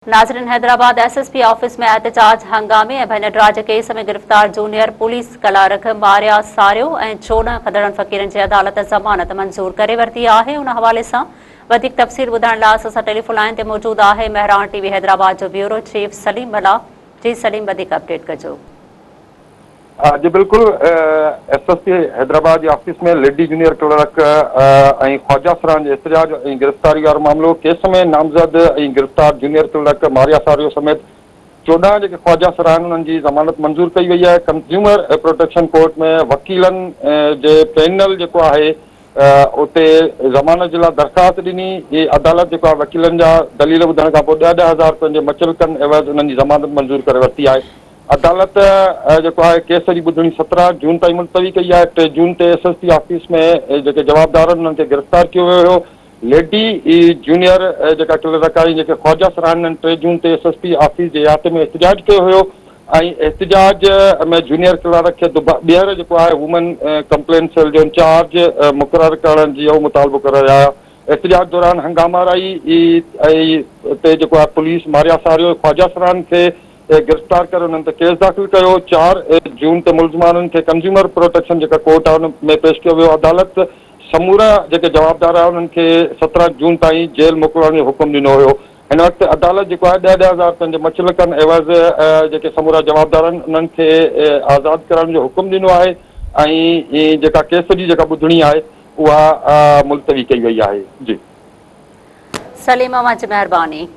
नाज़रीन, Hyderabad SSP office में एहतजाज हंगामे ऐं भनटराज केस में गिरफ़्तार जूनियर पुलिस कलारक मारिया सारियो ऐं चोॾहं खदड़नि फ़क़ीरनि जी अदालत ज़मानत मंज़ूर करे वरिती आहे। उन हवाले सां वधीक तफ़सील ॿुधाइण लाइ असां टेलीफ़ोन लाइन ते मौजूदु आहे महरान टीवी हैदराबाद जो ब्यूरो चीफ सलीम मला। जी सलीम, वधीक अपडेट कजो। जी बिल्कुल, एसएसपी हैदराबाद ऑफिस में लेडी जूनियर क्लर्क ख्वाजा सरान जे एहतजाज गिरफ्तारी वारो मामलो। केस में नामज़द गिरफ्तार जूनियर क्लर्क मारिया सारियो समेत 14 जो ख्वाजा सरान उन्हनि जी ज़मानत मंज़ूर कई वही है। कंज्यूमर प्रोटेक्शन कोर्ट में वकीलन जे पैनल जो है उते ज़मानत के लिए दरख़्वास्त ॾिनी। ये अदालत जो वकीलन जा दलील ॿुधण खां पोइ 10,000 रुपये के मचलकन एवज़ उन्हनि जी ज़मानत मंज़ूर करे वरिती है। अदालत जो है केस की ॿुधणी 17 जून ताईं मुलतवी कई है। 3 जून ते एसएसपी ऑफिस में जो जवाबदार उन्हनि खे गिरफ़्तार किया हो। लेडी जूनियर जो क्लर्क आई जो ख्वाजा सराहन 3 जून ते एसएसपी ऑफिस के अहाते में एहतजाज किया हो। एहतजाज में जूनियर क्लर्क के ॿीहर जो है वुमन कंप्लेंट सेल जो इंचार्ज मुक़रर करण जी मुतालबो कर रहा। एहतजाज दौरान हंगामा रही जो पुलिस मारिया सारियो ख्वाजा सरान के गिरफ्तार कर उन्होंने केस दाखिल किया। 4 जून ते मुलजमान के कंज्यूमर प्रोटेक्शन जो कोर्ट है उनमें पेश किया वो। अदालत समूरा जो जवाबदार है उनके 17 जून ताईं जेल मोकिलण जो हुक्म ॾिनो हो। इन वक्त अदालत जो है 10,000 रुपये के मचलकन एवज़ जो समूरा जवाबदार उनके आज़ाद करण जो हुक्म ॾिनो है। केस की ॿुधणी है वह मुलतवी कई वही है। जी सलीम, अवां जी मेहरबानी।